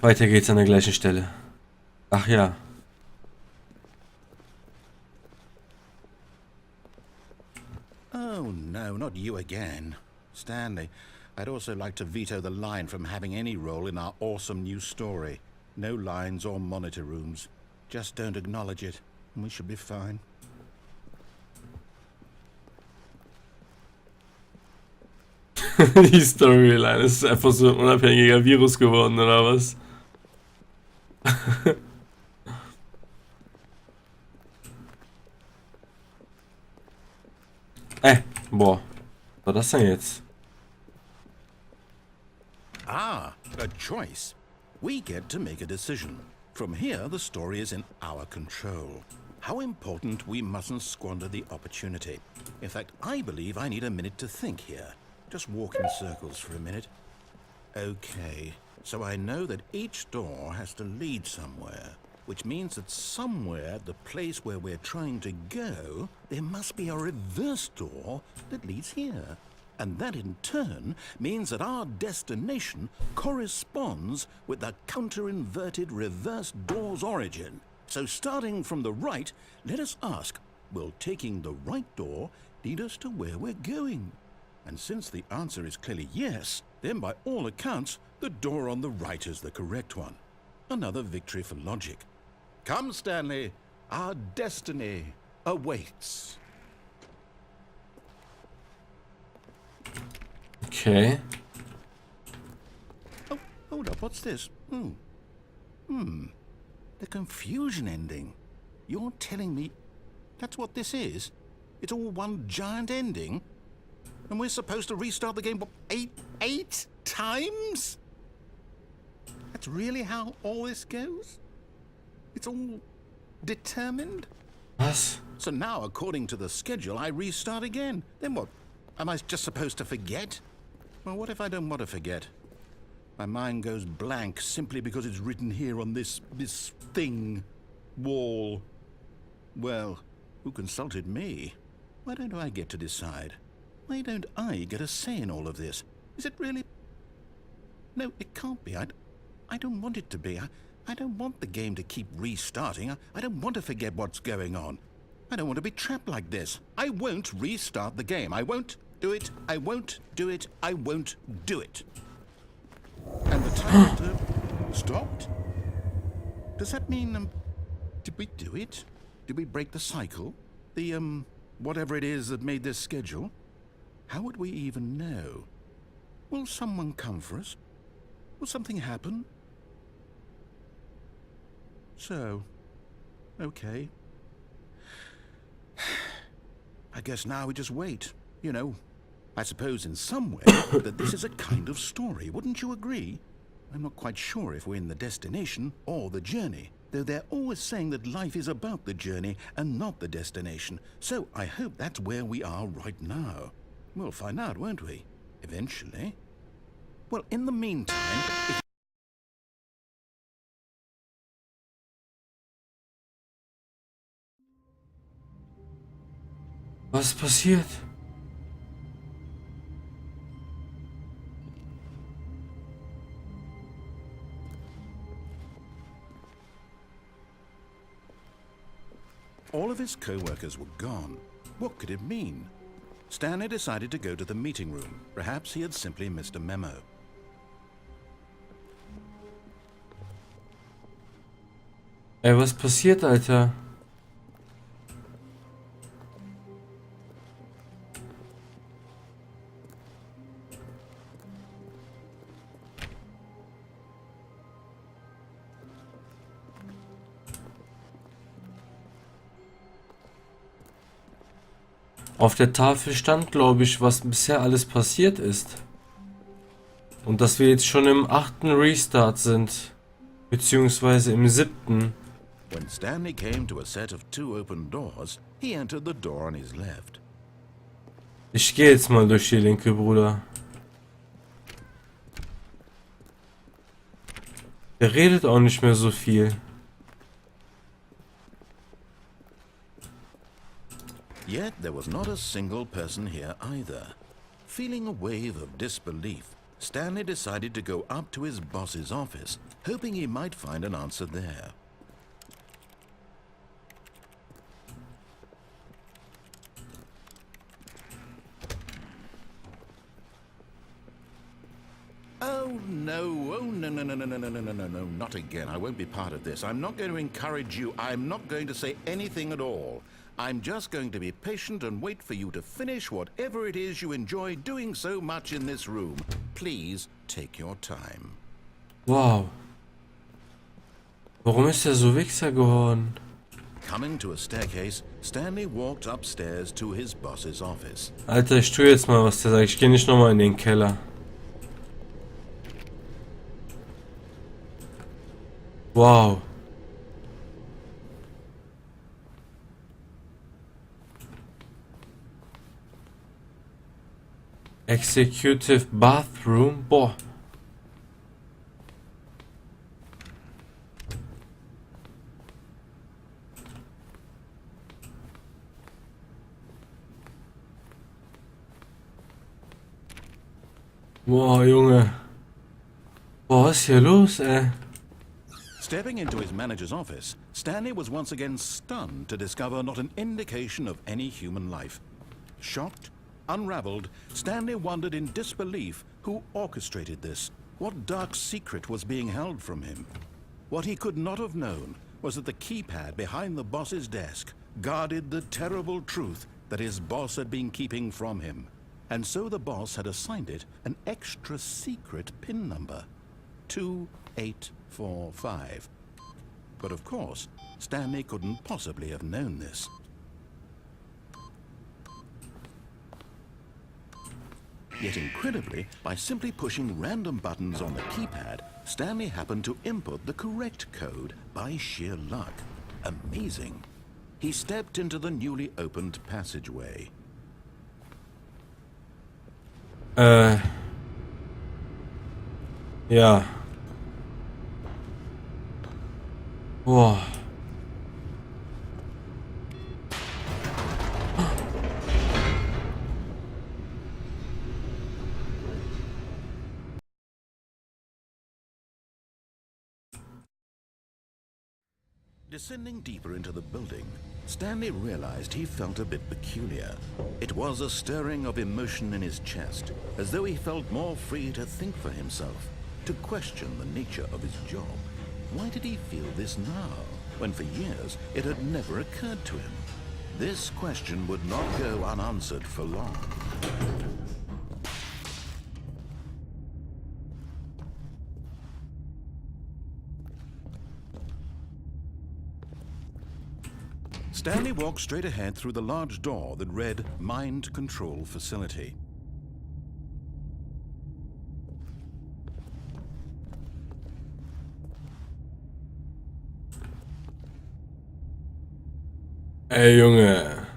Weiter geht's an der gleichen Stelle. Ach ja. Oh, no, not you again. Stanley, I'd also like to veto the line from having any role in our awesome new story. No lines or monitor rooms. Just don't acknowledge it, and we should be fine. Die Storyline ist einfach so ein unabhängiger Virus geworden, oder was? Boah. Was war das denn jetzt? Ah, a choice. We get to make a decision. From here, the story is in our control. How important we mustn't squander the opportunity. In fact, I believe I need a minute to think here. Just walk in circles for a minute. Okay, so I know that each door has to lead somewhere, which means that somewhere at the place where we're trying to go, there must be a reverse door that leads here. And that in turn means that our destination corresponds with the counter-inverted reverse door's origin. So starting from the right, let us ask, will taking the right door lead us to where we're going? And since the answer is clearly yes, then by all accounts, the door on the right is the correct one. Another victory for logic. Come, Stanley, our destiny awaits. Okay. Oh, hold up, what's this? The confusion ending. You're telling me that's what this is? It's all one giant ending? And we're supposed to restart the game, what, eight times? That's really how all this goes? It's all determined? Was? So now, according to the schedule, I restart again. Then what? Am I just supposed to forget? Well, what if I don't want to forget? My mind goes blank simply because it's written here on this thing, wall. Well, who consulted me? Why don't I get to decide? Why don't I get a say in all of this? Is it really? No, it can't be. I don't want it to be. I don't want the game to keep restarting. I don't want to forget what's going on. I don't want to be trapped like this. I won't restart the game. I won't do it. I won't do it. I won't do it. And the timer stopped? Does that mean, did we do it? Did we break the cycle? The, whatever it is that made this schedule? How would we even know? Will someone come for us? Will something happen? So, okay. I guess now we just wait. You know, I suppose in some way that this is a kind of story, wouldn't you agree? I'm not quite sure if we're in the destination or the journey, though they're always saying that life is about the journey and not the destination. So I hope that's where we are right now. We'll find out, won't we? Eventually. Well, in the meantime, if Was ist passiert? all of his co-workers were gone, what could it mean? Stanley decided to go to the meeting room. Perhaps he had simply missed a memo. Ey, was passiert, Alter? Auf der Tafel stand, glaube ich, was bisher alles passiert ist. Und dass wir jetzt schon im 8. Restart sind. Beziehungsweise im 7. When Stanley came to a set of 2 open doors, he entered the door on his left. Ich gehe jetzt mal durch die linke, Bruder. Der redet auch nicht mehr so viel. Yet there was not a single person here either. Feeling a wave of disbelief, Stanley decided to go up to his boss's office, hoping he might find an answer there. Oh no, no, not again. I won't be part of this. I'm not going to encourage you. I'm not going to say anything at all. I'm just going to be patient and wait for you to finish whatever it is you enjoy doing so much in this room. Please take your time. Wow. Warum ist er so Wichser geworden? Coming to a staircase, Stanley walked upstairs to his boss's office. Alter, ich tue jetzt mal, was der sagt. Ich gehe nicht nochmal in den Keller. Wow. Executive Bathroom. Boah. Boah, Junge. Boah, was ist hier los, ey? Stepping into his manager's office, Stanley was once again stunned to discover not an indication of any human life. Shocked, unraveled, Stanley wondered in disbelief who orchestrated this. What dark secret was being held from him? What he could not have known was that the keypad behind the boss's desk guarded the terrible truth that his boss had been keeping from him. And so the boss had assigned it an extra secret PIN number. 2845. But of course, Stanley couldn't possibly have known this. Yet incredibly, by simply pushing random buttons on the keypad, Stanley happened to input the correct code by sheer luck. Amazing. He stepped into the newly opened passageway. Ja. Boah. Descending deeper into the building, Stanley realized he felt a bit peculiar. It was a stirring of emotion in his chest, as though he felt more free to think for himself, to question the nature of his job. Why did he feel this now, when for years it had never occurred to him? This question would not go unanswered for long. Stanley walked straight ahead through the large door that read Mind Control Facility. Ey, Junge.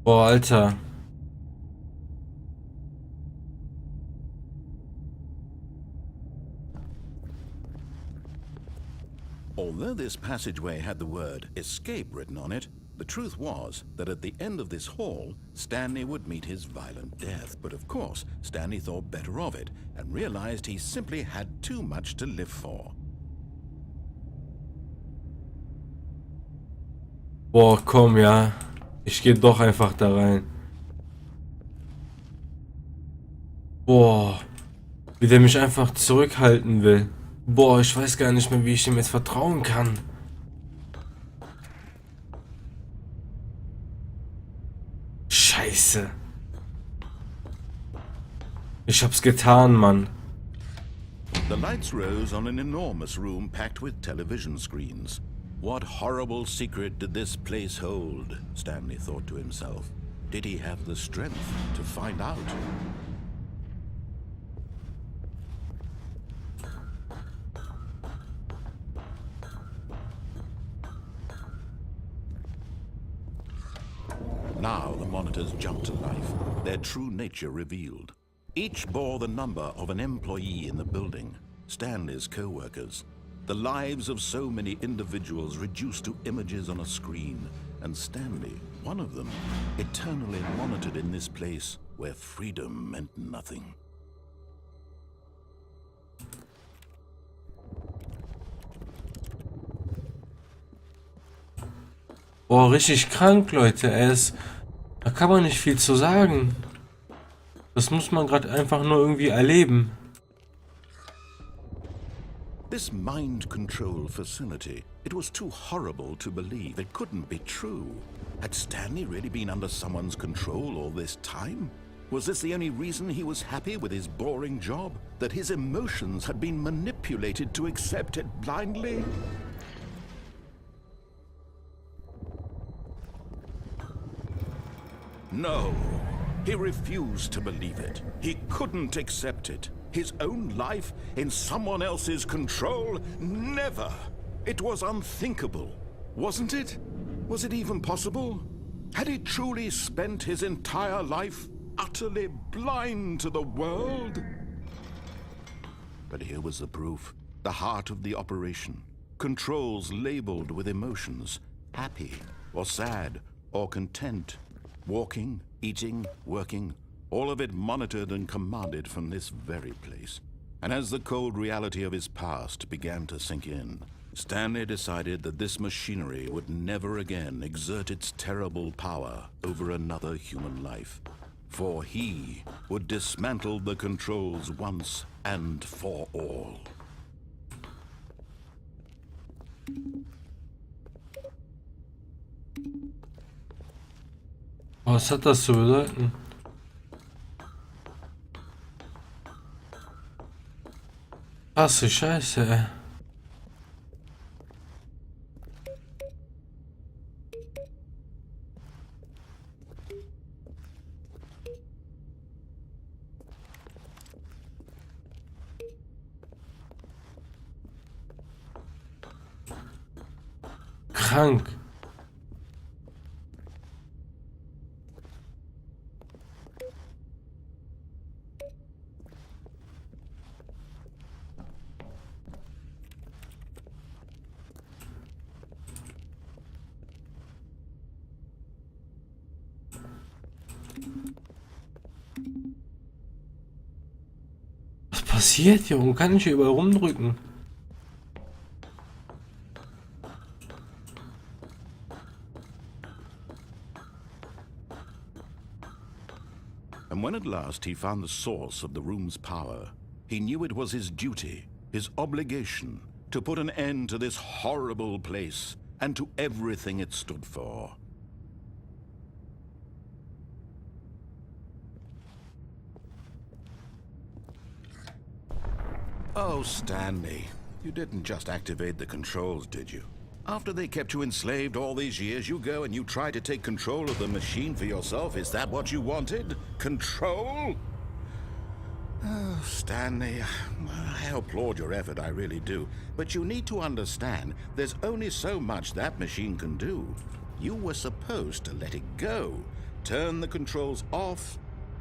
Boah, Alter. Although this passageway had the word escape written on it, the truth was that at the end of this hall, Stanley would meet his violent death. But of course, Stanley thought better of it and realized he simply had too much to live for. Boah, komm, ja. Ich gehe doch einfach da rein. Boah. Wie der mich einfach zurückhalten will. Boah, ich weiß gar nicht mehr, wie ich ihm jetzt vertrauen kann. Scheiße. Ich hab's getan, Mann. The lights rose on an enormous room packed with television screens. What horrible secret did this place hold? Stanley thought to himself. Did he have the strength to find out? Now the monitors jumped to life, their true nature revealed. Each bore the number of an employee in the building, Stanley's co-workers. The lives of so many individuals reduced to images on a screen, and Stanley, one of them, eternally monitored in this place where freedom meant nothing. Boah, richtig krank, Leute. Da kann man nicht viel zu sagen. Das muss man gerade einfach nur irgendwie erleben. This mind control facility, it was too horrible to believe. It couldn't be true. Had Stanley really been under someone's control all this time? Was this the only reason he was happy with his boring job? That his emotions had been manipulated to accept it blindly? No, he refused to believe it. He couldn't accept it. His own life in someone else's control? Never! It was unthinkable, wasn't it? Was it even possible? Had he truly spent his entire life utterly blind to the world? But here was the proof. The heart of the operation. Controls labeled with emotions. Happy, or sad, or content. Walking, eating, working, all of it monitored and commanded from this very place. And as the cold reality of his past began to sink in, Stanley decided that this machinery would never again exert its terrible power over another human life. For he would dismantle the controls once and for all. Was hat das zu bedeuten? Krasse Scheiße, ey. Krank. Was passiert hier? Warum kann ich hier überall rumdrücken? And when at last he found the source of the room's power, he knew it was his duty, his obligation, to put an end to this horrible place and to everything it stood for. Oh, Stanley, you didn't just activate the controls, did you? After they kept you enslaved all these years, you go and you try to take control of the machine for yourself. Is that what you wanted? Control? Oh, Stanley, I applaud your effort, I really do. But you need to understand, there's only so much that machine can do. You were supposed to let it go, turn the controls off,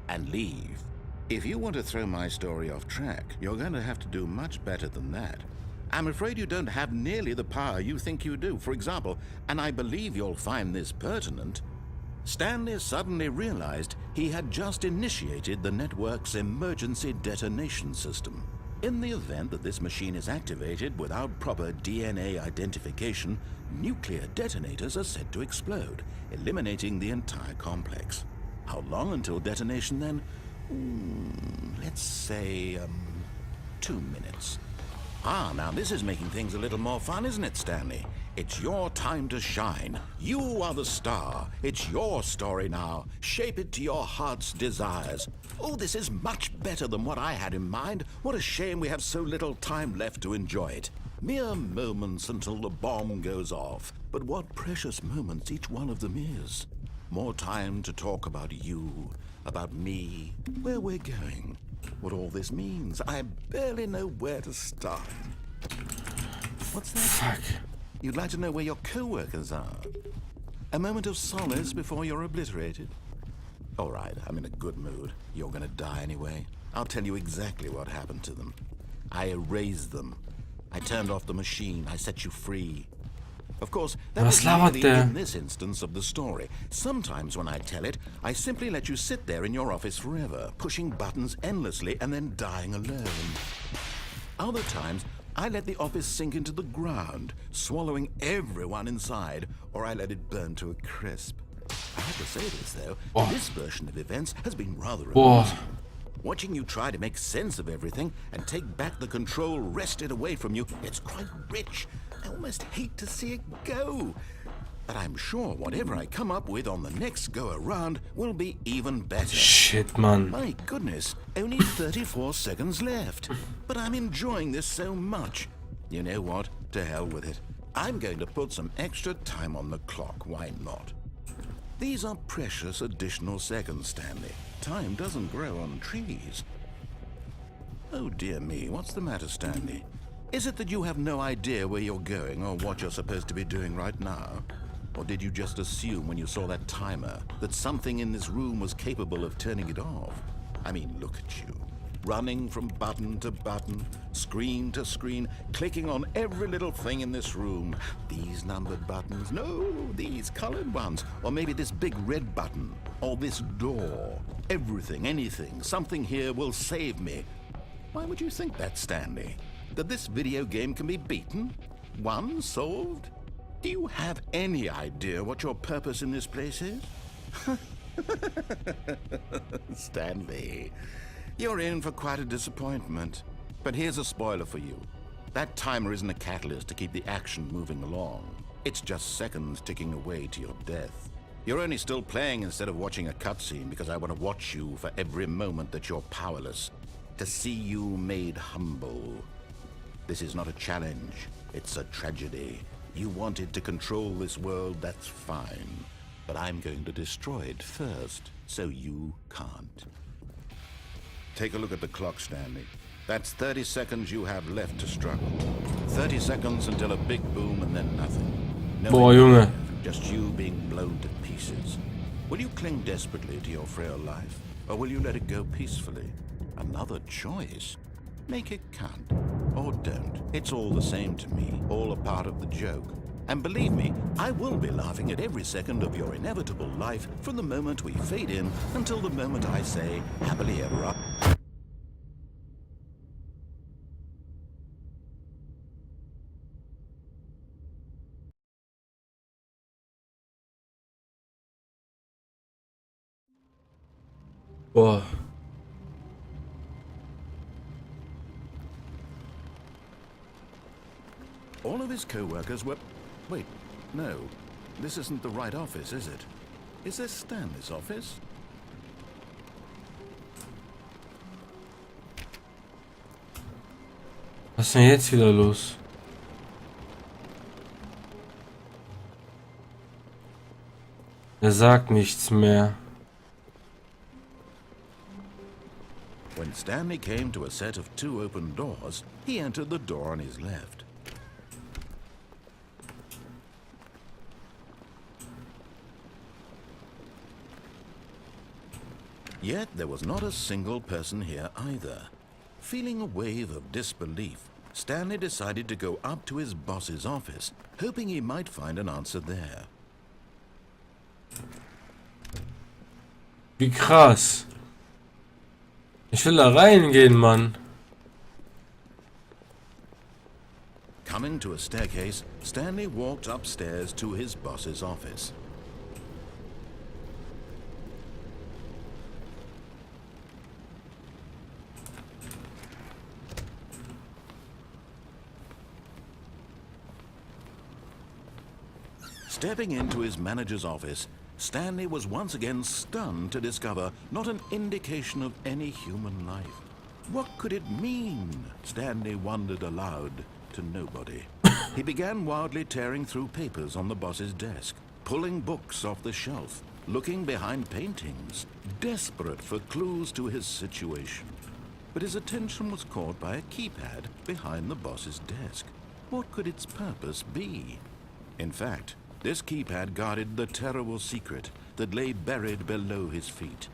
and leave. If you want to throw my story off track, you're going to have to do much better than that. I'm afraid you don't have nearly the power you think you do. For example, and I believe you'll find this pertinent, Stanley suddenly realized he had just initiated the network's emergency detonation system. In the event that this machine is activated without proper DNA identification, nuclear detonators are said to explode, eliminating the entire complex. How long until detonation then? Let's say, 2 minutes. Ah, now this is making things a little more fun, isn't it, Stanley? It's your time to shine. You are the star. It's your story now. Shape it to your heart's desires. Oh, this is much better than what I had in mind. What a shame we have so little time left to enjoy it. Mere moments until the bomb goes off. But what precious moments each one of them is. More time to talk about you, about me, where we're going, what all this means. I barely know where to start. What's that? Fuck. You'd like to know where your co-workers are? A moment of solace before you're obliterated? All right, I'm in a good mood. You're gonna die anyway. I'll tell you exactly what happened to them. I erased them. I turned off the machine. I set you free. Of course, that was only in this instance of the story. Sometimes when I tell it, I simply let you sit there in your office forever, pushing buttons endlessly and then dying alone. Other times, I let the office sink into the ground, swallowing everyone inside, or I let it burn to a crisp. I have to say this, though, this version of events has been rather amusing. Watching you try to make sense of everything and take back the control wrested away from you, it's quite rich. I almost hate to see it go. But I'm sure whatever I come up with on the next go-around will be even better. Shit, man. My goodness, only 34 seconds left. But I'm enjoying this so much. You know what? To hell with it. I'm going to put some extra time on the clock. Why not? These are precious additional seconds, Stanley. Time doesn't grow on trees. Oh dear me, what's the matter, Stanley? Is it that you have no idea where you're going or what you're supposed to be doing right now? Or did you just assume when you saw that timer that something in this room was capable of turning it off? I mean, look at you. Running from button to button, screen to screen, clicking on every little thing in this room. These numbered buttons, no, these colored ones. Or maybe this big red button, or this door. Everything, anything, something here will save me. Why would you think that, Stanley? That this video game can be beaten? Won? Solved? Do you have any idea what your purpose in this place is? Stanley, you're in for quite a disappointment. But here's a spoiler for you. That timer isn't a catalyst to keep the action moving along. It's just seconds ticking away to your death. You're only still playing instead of watching a cutscene because I want to watch you for every moment that you're powerless. To see you made humble. This is not a challenge. It's a tragedy. You wanted to control this world, that's fine. But I'm going to destroy it first, so you can't. Take a look at the clock, Stanley. That's 30 seconds you have left to struggle. 30 seconds until a big boom and then nothing. No Boah, Junge. just you being blown to pieces. Will you cling desperately to your frail life, or will you let it go peacefully? Another choice. Make it count. Or don't. It's all the same to me, all a part of the joke. And believe me, I will be laughing at every second of your inevitable life from the moment we fade in until the moment I say, happily ever after. Boah. All of his co-workers were... Wait, no. This isn't the right office, is it? Is this Stanley's office? Was ist denn jetzt wieder los? Er sagt nichts mehr. When Stanley came to a set of 2 open doors, he entered the door on his left. Yet there was not a single person here either. Feeling a wave of disbelief, Stanley decided to go up to his boss's office, hoping he might find an answer there. Wie krass. Ich will da reingehen, Mann. Coming to a staircase, Stanley walked upstairs to his boss's office. Stepping into his manager's office, Stanley was once again stunned to discover not an indication of any human life. What could it mean? Stanley wondered aloud to nobody. He began wildly tearing through papers on the boss's desk, pulling books off the shelf, looking behind paintings, desperate for clues to his situation. But his attention was caught by a keypad behind the boss's desk. What could its purpose be? In fact, this keypad guarded the terrible secret that lay buried below his feet.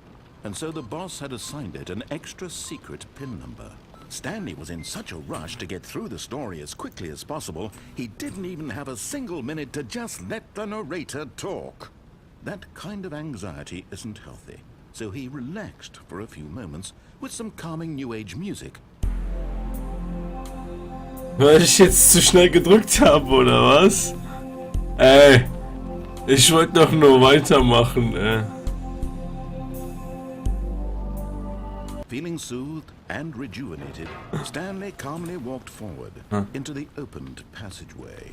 And so the boss had assigned it an extra secret PIN number. Stanley was in such a rush to get through the story as quickly as possible, he didn't even have a single minute to just let the narrator talk. That kind of anxiety isn't healthy, so he relaxed for a few moments with some calming New Age music. Weil ich jetzt zu schnell gedrückt habe, oder was? Ey, ich wollte doch nur weitermachen, ey. Feeling soothed and rejuvenated, Stanley calmly walked forward into the opened passageway.